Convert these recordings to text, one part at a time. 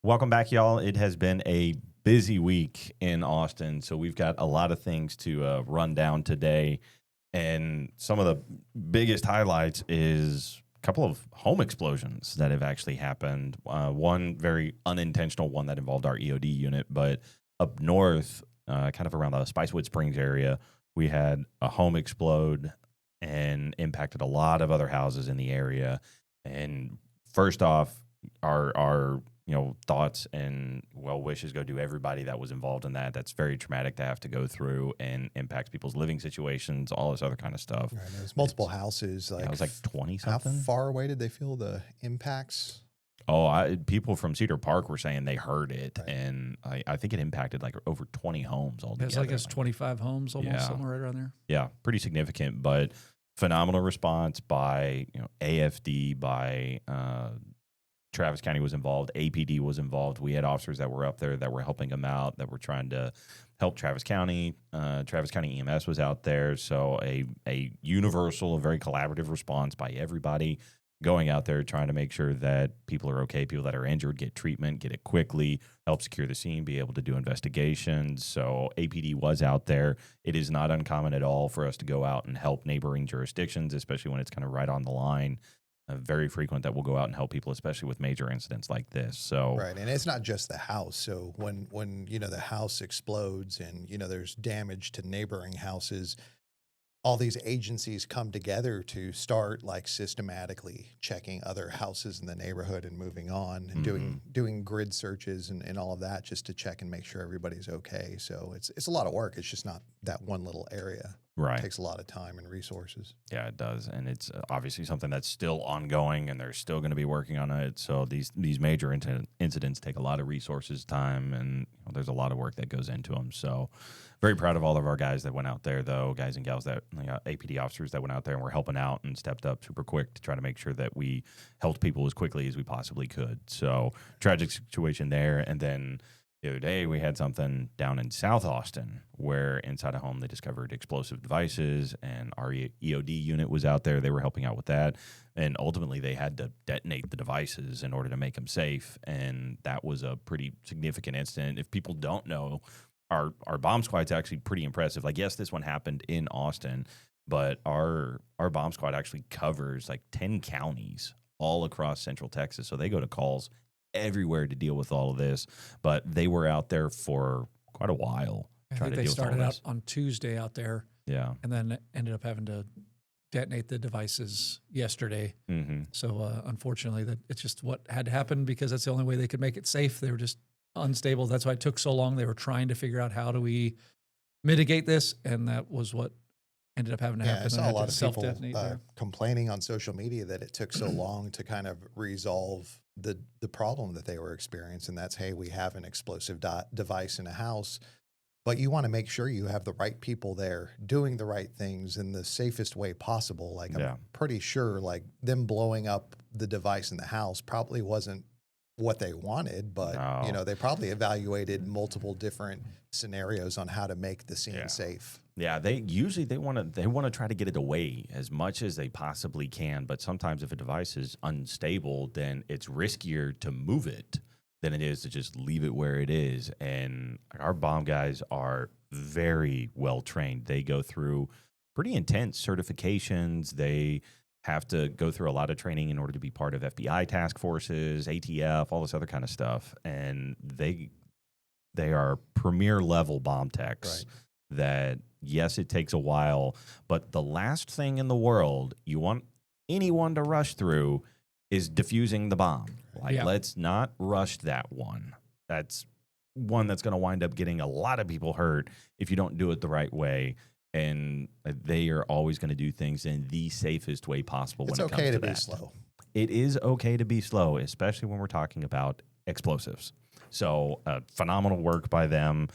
Welcome back, y'all. It has been a busy week in Austin, so we've got a lot of things to run down today. And some of the biggest highlights is a couple of home explosions that have actually happened. One very unintentional one that involved our EOD unit, but up north, kind of around the Spicewood Springs area, we had a home explode and impacted a lot of other houses in the area. And first off, our thoughts and well wishes go to everybody that was involved in that. That's very traumatic to have to go through and impacts people's living situations, all this other kind of stuff. Right, it was multiple houses. It was like 20 How something. far away did they feel the impacts? Oh, people from Cedar Park were saying they heard it, Right. and I think it impacted like over 20 homes altogether. It's 25 homes almost, somewhere right around there. Yeah, pretty significant, but phenomenal response by AFD, by Travis County was involved, APD was involved. We had officers that were up there that were helping them out, that were trying to help Travis County. Travis County EMS was out there, so a universal, a very collaborative response by everybody going out there trying to make sure that people are okay, people that are injured get treatment, get it quickly, help secure the scene, be able to do investigations. So APD was out there. It is not uncommon at all for us to go out and help neighboring jurisdictions, especially when it's kind of right on the line. Very frequent that we'll go out and help people, especially with major incidents like this. So Right, and it's not just the house. So when the house explodes and there's damage to neighboring houses, all these agencies come together to start like systematically checking other houses in the neighborhood and moving on and doing grid searches and all of that just to check and make sure everybody's okay. So it's a lot of work. It's just not that one little area. Right. It takes a lot of time and resources. Yeah, it does. And it's obviously something that's still ongoing, and they're still going to be working on it. So these major incidents take a lot of resources, time, and there's a lot of work that goes into them. So very proud of all of our guys that went out there, though, guys and gals that APD officers that went out there and were helping out and stepped up super quick to try to make sure that we helped people as quickly as we possibly could. So tragic situation there. And then the other day, we had something down in South Austin where inside a home they discovered explosive devices, and our EOD unit was out there. They were helping out with that, and ultimately they had to detonate the devices in order to make them safe, and that was a pretty significant incident. If people don't know, our bomb squad's actually pretty impressive. Like, yes, this one happened in Austin, but our bomb squad actually covers like 10 counties all across Central Texas, so they go to calls everywhere to deal with all of this, but they were out there for quite a while. I think they started out on Tuesday out there. Yeah. And then ended up having to detonate the devices yesterday. Mm-hmm. So unfortunately, it's just what had to happen because that's the only way they could make it safe. They were just unstable. That's why it took so long. They were trying to figure out how do we mitigate this, and that was what ended up having to happen. I saw a lot of people there. complaining on social media that it took so long to kind of resolve the problem that they were experiencing. That's, hey, we have an explosive device in a house, but you want to make sure you have the right people there doing the right things in the safest way possible. Like, I'm pretty sure like them blowing up the device in the house probably wasn't what they wanted, but they probably evaluated multiple different scenarios on how to make the scene safe. Yeah, they want to try to get it away as much as they possibly can, but sometimes if a device is unstable, then it's riskier to move it than it is to just leave it where it is. And our bomb guys are very well trained. They go through pretty intense certifications. They have to go through a lot of training in order to be part of FBI task forces, ATF, all this other kind of stuff. And they are premier level bomb techs. Right. That, yes, it takes a while, but the last thing in the world you want anyone to rush through is defusing the bomb. Like, let's not rush that one. That's one that's going to wind up getting a lot of people hurt if you don't do it the right way. And they are always going to do things in the safest way possible when it comes to that. It's okay to be slow. It is okay to be slow, especially when we're talking about explosives. So phenomenal work by them.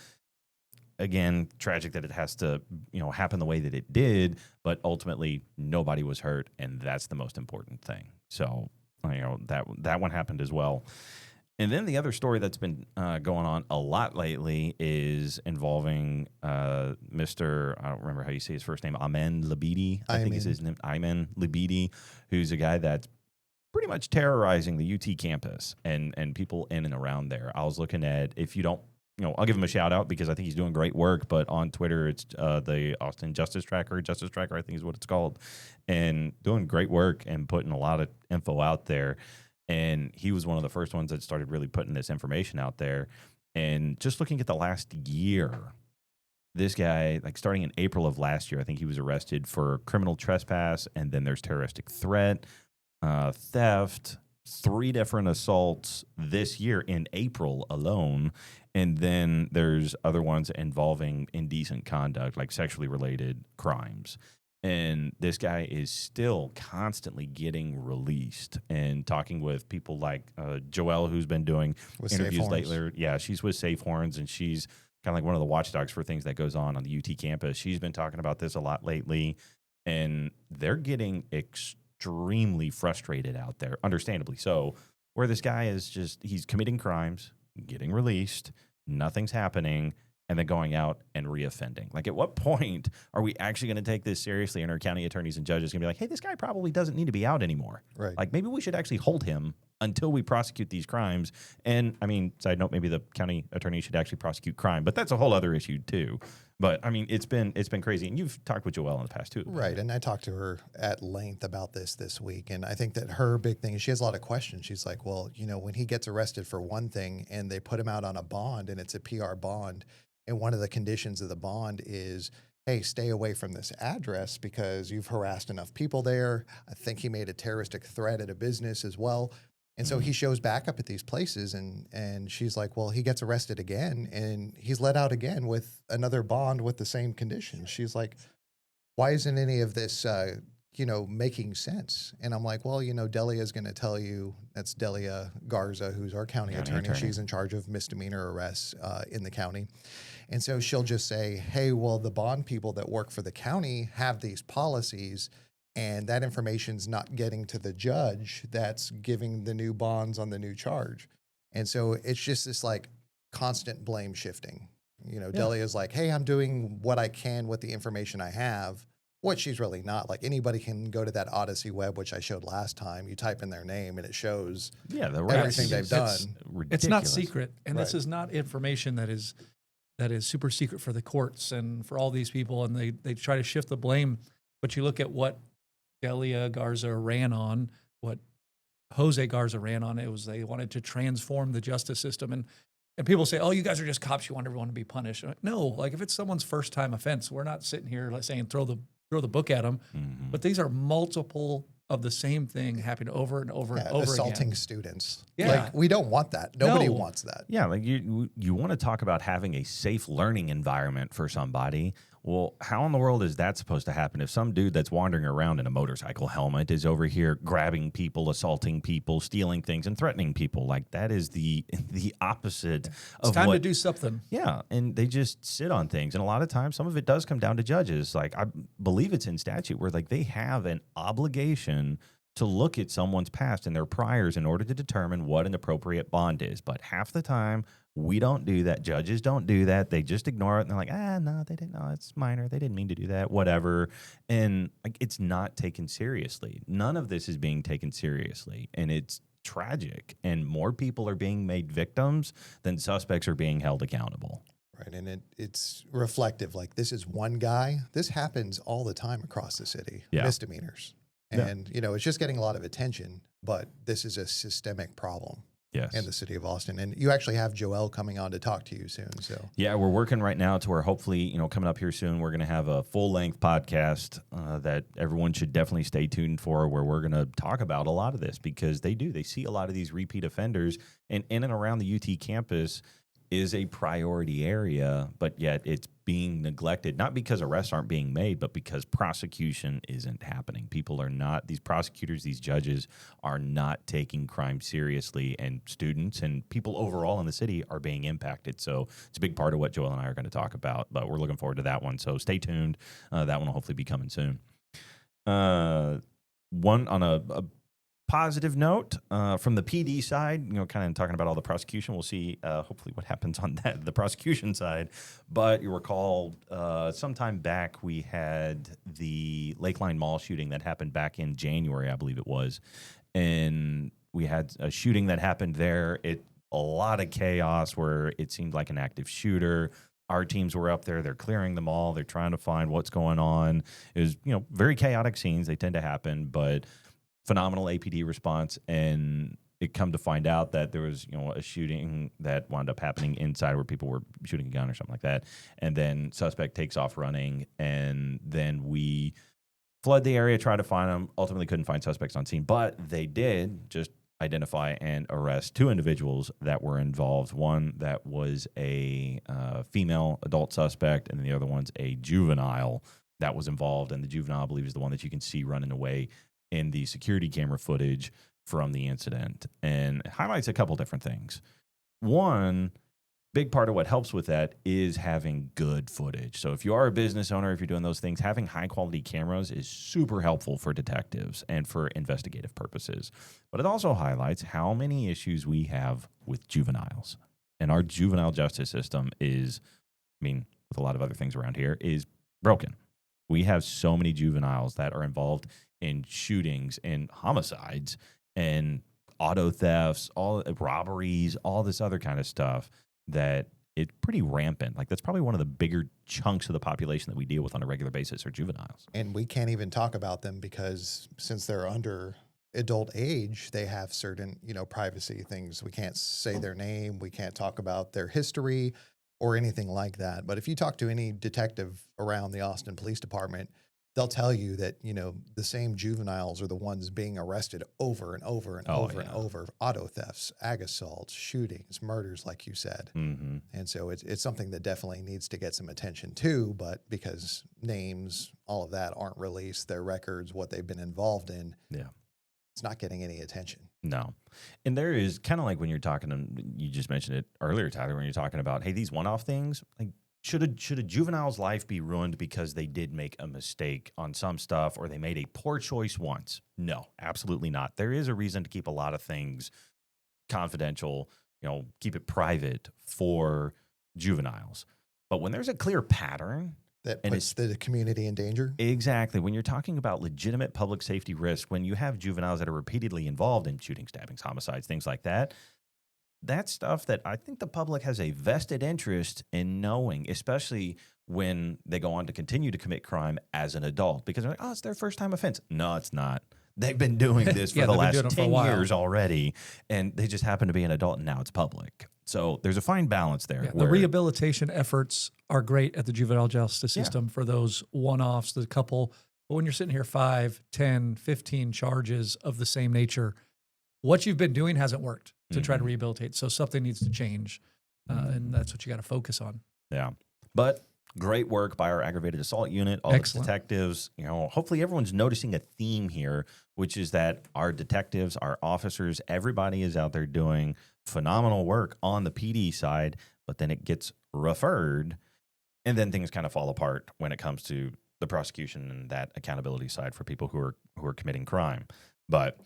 Again, tragic that it has to, happen the way that it did, but ultimately nobody was hurt, and that's the most important thing. So, that one happened as well. And then the other story that's been going on a lot lately is involving Mr. I don't remember how you say his first name, Ayman Labidi. I think is his name, Ayman Labidi, who's a guy that's pretty much terrorizing the UT campus and people in and around there. I was looking at, if you don't, I'll give him a shout out because I think he's doing great work. But on Twitter, it's the Austin Justice Tracker, I think is what it's called, and doing great work and putting a lot of info out there. And he was one of the first ones that started really putting this information out there. And just looking at the last year, this guy, like starting in April of last year, I think he was arrested for criminal trespass, and then there's terroristic threat, theft, 3 different assaults this year in April alone. And then there's other ones involving indecent conduct, like sexually related crimes. And this guy is still constantly getting released, and talking with people like Joelle, who's been doing With interviews Safe Horns. lately. Yeah, she's with Safe Horns, and she's kind of like one of the watchdogs for things that goes on the UT campus. She's been talking about this a lot lately, and they're getting extremely frustrated out there, understandably so, where this guy is just, he's committing crimes, getting released, nothing's happening, and then going out and reoffending. Like, at what point are we actually going to take this seriously, and our county attorneys and judges going to be like, hey, this guy probably doesn't need to be out anymore. Right. Like, maybe we should actually hold him until we prosecute these crimes. And, I mean, side note, maybe the county attorney should actually prosecute crime, but that's a whole other issue too. But, I mean, it's been crazy. And you've talked with Joelle in the past too. Right. And I talked to her at length about this week. And I think that her big thing is she has a lot of questions. She's like, well, when he gets arrested for one thing and they put him out on a bond, and it's a PR bond, and one of the conditions of the bond is, hey, stay away from this address because you've harassed enough people there. I think he made a terroristic threat at a business as well. And so he shows back up at these places, and she's like, well, he gets arrested again, and he's let out again with another bond with the same conditions. She's like, why isn't any of this, making sense? And I'm like, well, Delia is going to tell you, that's Delia Garza, who's our county attorney. She's in charge of misdemeanor arrests in the county. And so she'll just say, hey, well, the bond people that work for the county have these policies, and that information's not getting to the judge that's giving the new bonds on the new charge. And so it's just this like constant blame shifting. Delia's like, hey, I'm doing what I can with the information I have, what she's really not. Like, anybody can go to that Odyssey web, which I showed last time. You type in their name and it shows everything they've done. It's not secret. And this Right. is not information that is super secret for the courts and for all these people. And they try to shift the blame. But you look at what Delia Garza ran on, what Jose Garza ran on. It was they wanted to transform the justice system. And people say, oh, you guys are just cops. You want everyone to be punished. No, like if it's someone's first time offense, we're not sitting here like saying throw the book at them. Mm-hmm. But these are multiple of the same thing happening over and over and over assaulting again. students. Yeah. Like, we don't want that. Nobody No. wants that. Yeah, like you want to talk about having a safe learning environment for somebody. Well, how in the world is that supposed to happen if some dude that's wandering around in a motorcycle helmet is over here grabbing people, assaulting people, stealing things, and threatening people? Like, that is the opposite It's of time what. to do something. Yeah, and they just sit on things, and a lot of times, some of it does come down to judges. Like, I believe it's in statute where like they have an obligation to look at someone's past and their priors in order to determine what an appropriate bond is. But half the time, we don't do that. Judges don't do that. They just ignore it, and they're like, no, they didn't know. It's minor. They didn't mean to do that, whatever. And like, it's not taken seriously. None of this is being taken seriously, and it's tragic. And more people are being made victims than suspects are being held accountable. Right. And it's reflective. Like, this is one guy. This happens all the time across the city. Yeah. Misdemeanors. Yeah. And, it's just getting a lot of attention, but this is a systemic problem Yes. in the city of Austin. And you actually have Joelle coming on to talk to you soon. So, Yeah, we're working right now to where hopefully, coming up here soon, we're going to have a full-length podcast that everyone should definitely stay tuned for, where we're going to talk about a lot of this, because they see a lot of these repeat offenders, and in and around the UT campus is a priority area, but yet it's being neglected, not because arrests aren't being made, but because prosecution isn't happening. People are not, these prosecutors, these judges are not taking crime seriously, and students and people overall in the city are being impacted. So it's a big part of what Joel and I are going to talk about, but we're looking forward to that one. So stay tuned. That one will hopefully be coming soon. One on a positive note from the PD side, kind of talking about all the prosecution. We'll see hopefully what happens on the prosecution side. But you recall sometime back we had the Lakeline Mall shooting that happened back in January, I believe it was. And we had a shooting that happened there. A lot of chaos where it seemed like an active shooter. Our teams were up there. They're clearing the mall. They're trying to find what's going on. It was, very chaotic scenes. They tend to happen, but phenomenal APD response. And it come to find out that there was, a shooting that wound up happening inside where people were shooting a gun or something like that. And then suspect takes off running. And then we flood the area, try to find them. Ultimately couldn't find suspects on scene, but they did just identify and arrest 2 individuals that were involved. One that was a female adult suspect, and the other one's a juvenile that was involved. And the juvenile, I believe, is the one that you can see running away in the security camera footage from the incident. And it highlights a couple different things. One, big part of what helps with that is having good footage. So if you are a business owner, if you're doing those things, having high quality cameras is super helpful for detectives and for investigative purposes. But it also highlights how many issues we have with juveniles. And our juvenile justice system is, with a lot of other things around here, is broken. We have so many juveniles that are involved in shootings and homicides and auto thefts, all robberies, all this other kind of stuff that it's pretty rampant. Like, that's probably one of the bigger chunks of the population that we deal with on a regular basis are juveniles. And we can't even talk about them because since they're under adult age, they have certain, privacy things. We can't say their name. We can't talk about their history or anything like that. But if you talk to any detective around the Austin Police Department, they'll tell you that, the same juveniles are the ones being arrested over and over and and over. Auto thefts, ag assaults, shootings, murders, like you said. Mm-hmm. And so it's something that definitely needs to get some attention too, but because names, all of that aren't released, their records, what they've been involved in, it's not getting any attention. No. And there is kind of like when you're talking, you just mentioned it earlier, Tyler, when you're talking about, hey, these one-off things, like, should a juvenile's life be ruined because they did make a mistake on some stuff or they made a poor choice once? No, absolutely not. There is a reason to keep a lot of things confidential, keep it private for juveniles. But when there's a clear pattern that puts the community in danger. Exactly. When you're talking about legitimate public safety risk, when you have juveniles that are repeatedly involved in shootings, stabbings, homicides, things like that, that's stuff that I think the public has a vested interest in knowing, especially when they go on to continue to commit crime as an adult, because they're like, it's their first time offense. No, it's not. They've been doing this for the last 10 years already, and they just happen to be an adult, and now it's public. So there's a fine balance there. Yeah, the rehabilitation efforts are great at the juvenile justice system for those one-offs, the couple. But when you're sitting here 5, 10, 15 charges of the same nature, what you've been doing hasn't worked to try to rehabilitate. So something needs to change, and that's what you got to focus on. Yeah. But great work by our aggravated assault unit, all the detectives. Hopefully everyone's noticing a theme here, which is that our detectives, our officers, everybody is out there doing phenomenal work on the PD side, but then it gets referred, and then things kind of fall apart when it comes to the prosecution and that accountability side for people who are committing crime. But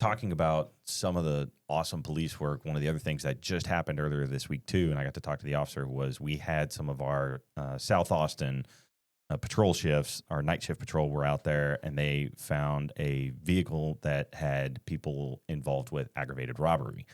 talking about some of the awesome police work, one of the other things that just happened earlier this week too, and I got to talk to the officer, was we had some of our South Austin patrol shifts, our night shift patrol were out there, and they found a vehicle that had people involved with aggravated robbery.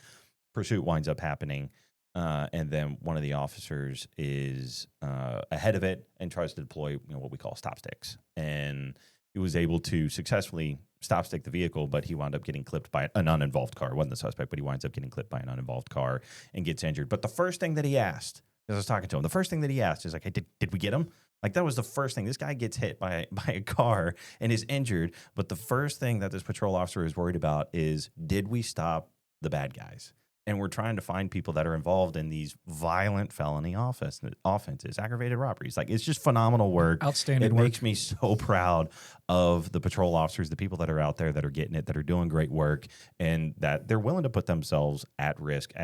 Pursuit winds up happening, and then one of the officers is ahead of it and tries to deploy what we call stop sticks, and he was able to successfully stop stick the vehicle, but he wound up getting clipped by an uninvolved car. It wasn't the suspect, but he winds up getting clipped by an uninvolved car and gets injured. But the first thing that he asked, as I was talking to him, the first thing that he asked is like, hey, did we get him? Like, that was the first thing. This guy gets hit by a car and is injured. But the first thing that this patrol officer is worried about is, did we stop the bad guys? And we're trying to find people that are involved in these violent felony offenses, aggravated robberies. Like, it's just phenomenal work. Outstanding work. It makes me so proud of the patrol officers, the people that are out there that are getting it, that are doing great work, and that they're willing to put themselves at risk,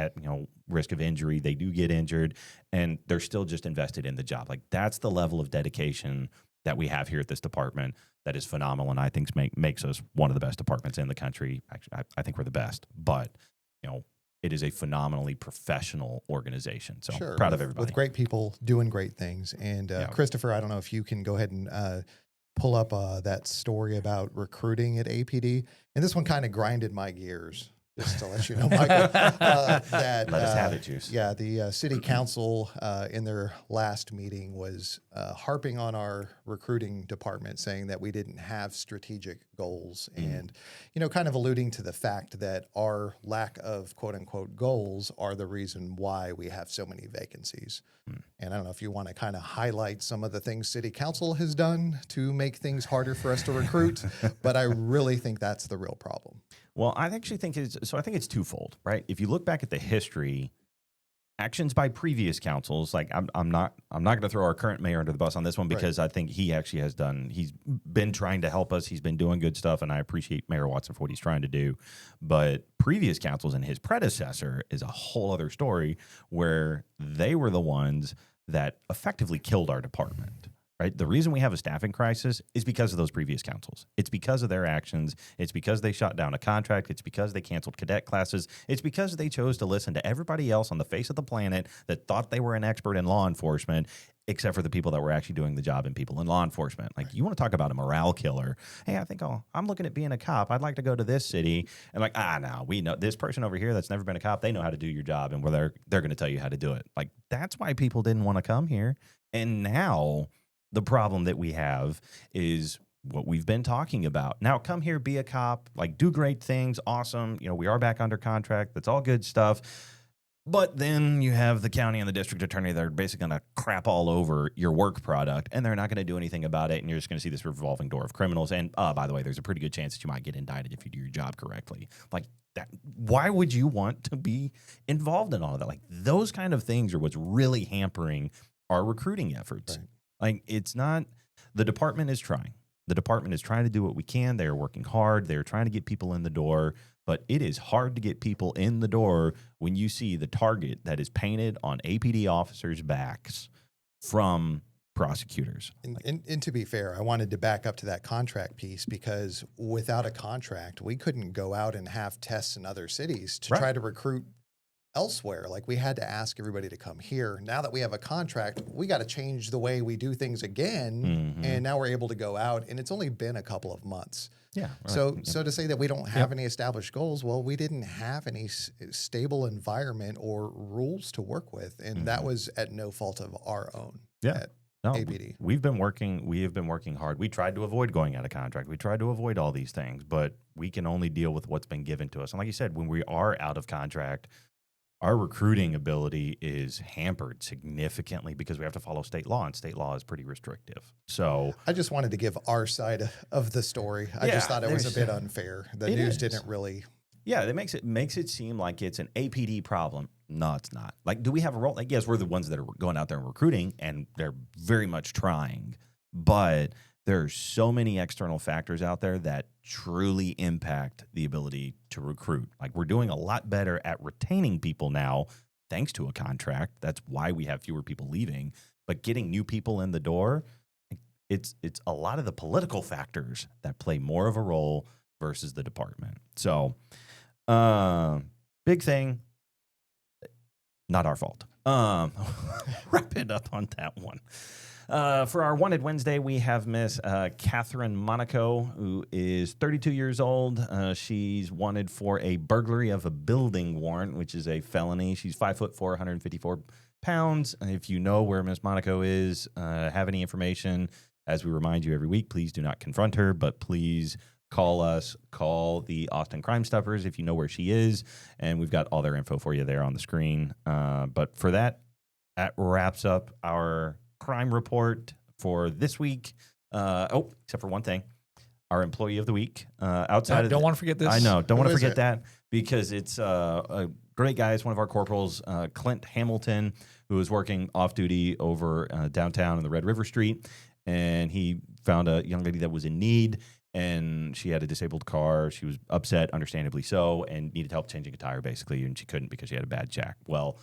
risk of injury. They do get injured, and they're still just invested in the job. Like, that's the level of dedication that we have here at this department that is phenomenal, and I think makes us one of the best departments in the country. Actually, I think we're the best, but it is a phenomenally professional organization. So Sure, proud of everybody. with great people doing great things. And Christopher, I don't know if you can go ahead and pull up that story about recruiting at APD. And this one kind of grinded my gears, just to let you know, Michael. That Let us have it, Juice. Yeah, the city council in their last meeting was harping on our recruiting department, saying that we didn't have strategic goals, and kind of alluding to the fact that our lack of quote unquote goals are the reason why we have so many vacancies. And I don't know if you want to kind of highlight some of the things city council has done to make things harder for us to recruit, but I really think that's the real problem. Well, I actually think I think it's twofold, right? If you look back at the history, actions by previous councils, like I'm not going to throw our current mayor under the bus on this one, because I think he actually he's been trying to help us. He's been doing good stuff, and I appreciate Mayor Watson for what he's trying to do. But previous councils and his predecessor is a whole other story, where they were the ones that effectively killed our department. Right? The reason we have a staffing crisis is because of those previous councils. It's because of their actions. It's because they shut down a contract. It's because they canceled cadet classes. It's because they chose to listen to everybody else on the face of the planet that thought they were an expert in law enforcement, except for the people that were actually doing the job and people in law enforcement. Like, you want to talk about a morale killer. Hey, I think, I'm looking at being a cop. I'd like to go to this city. And like, no, we know this person over here that's never been a cop. They know how to do your job, and they're going to tell you how to do it. Like, that's why people didn't want to come here. And now the problem that we have is what we've been talking about. Now, come here, be a cop, like, do great things, awesome. We are back under contract. That's all good stuff. But then you have the county and the district attorney that are basically going to crap all over your work product, and they're not going to do anything about it, and you're just going to see this revolving door of criminals. And by the way, there's a pretty good chance that you might get indicted if you do your job correctly. Like that, why would you want to be involved in all of that? Like, those kind of things are what's really hampering our recruiting efforts. Right. Like, it's not, the department is trying. The department is trying to do what we can. They are working hard. They're trying to get people in the door, but it is hard to get people in the door when you see the target that is painted on APD officers' backs from prosecutors. And to be fair, I wanted to back up to that contract piece, because without a contract, we couldn't go out and have tests in other cities to try to recruit elsewhere. Like, we had to ask everybody to come here. Now that we have a contract, we got to change the way we do things again. And now we're able to go out, and it's only been a couple of months. Yeah. So to say that we don't have any established goals, well, we didn't have any stable environment or rules to work with. And that was at no fault of our own. Yeah. No, APD. We have been working hard. We tried to avoid going out of contract. We tried to avoid all these things, but we can only deal with what's been given to us. And like you said, when we are out of contract, our recruiting ability is hampered significantly because we have to follow state law, and state law is pretty restrictive. So I just wanted to give our side of the story. I just thought it was a bit unfair. The news didn't really. Yeah, it makes it seem like it's an APD problem. No, it's not. Like, do we have a role? Like, yes, we're the ones that are going out there and recruiting, and they're very much trying. But there are so many external factors out there that truly impact the ability to recruit. Like, we're doing a lot better at retaining people now, thanks to a contract. That's why we have fewer people leaving. But getting new people in the door, it's a lot of the political factors that play more of a role versus the department. So, big thing, not our fault. Wrap it up on that one. For our Wanted Wednesday, we have Miss Catherine Monaco, who is 32 years old. She's wanted for a burglary of a building warrant, which is a felony. She's 5'4", 154 pounds. If you know where Miss Monaco is, have any information, as we remind you every week, please do not confront her, but please call us, call the Austin Crime Stoppers if you know where she is, and we've got all their info for you there on the screen. But for that wraps up our crime report for this week. Except for one thing, our employee of the week. Outside, don't want to forget this. I know, don't want to forget that, because it's a great guy. It's one of our corporals, Clint Hamilton, who is working off duty over downtown in the Red River Street, and he found a young lady that was in need, and she had a disabled car. She was upset, understandably so, and needed help changing a tire, basically, and she couldn't because she had a bad jack. Well,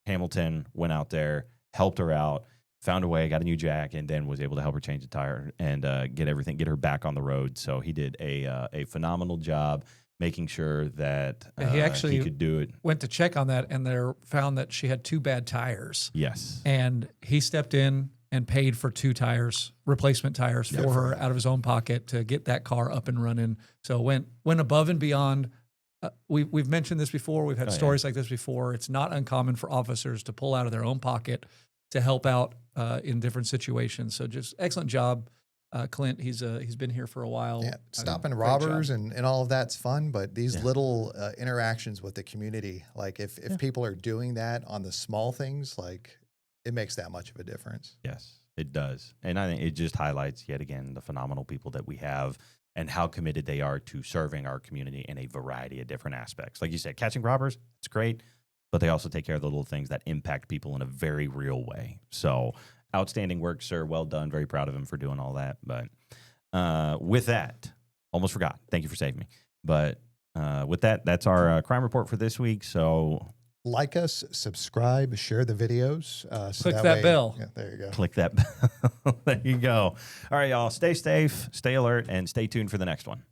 Hamilton went out there, helped her out, found a way, got a new jack, and then was able to help her change the tire and get her back on the road. So he did a phenomenal job making sure that he actually could do it. Went to check on that, and they found that she had 2 bad tires. Yes. And he stepped in and paid for 2 tires, replacement tires for her out of his own pocket to get that car up and running. So went above and beyond. We've mentioned this before. We've had stories like this before. It's not uncommon for officers to pull out of their own pocket to help out in different situations. So just excellent job, Clint. He's been here for a while. Yeah, stopping robbers and all of that's fun, but these little interactions with the community, like if people are doing that on the small things, like it makes that much of a difference. Yes, it does. And I think it just highlights yet again the phenomenal people that we have and how committed they are to serving our community in a variety of different aspects. Like you said, catching robbers, it's great, but they also take care of the little things that impact people in a very real way. So outstanding work, sir. Well done. Very proud of him for doing all that. But with that, almost forgot. Thank you for saving me. But with that, that's our crime report for this week. So like us, subscribe, share the videos. So click that bell. Yeah, there you go. Click that bell. There you go. All right, y'all. Stay safe, stay alert, and stay tuned for the next one.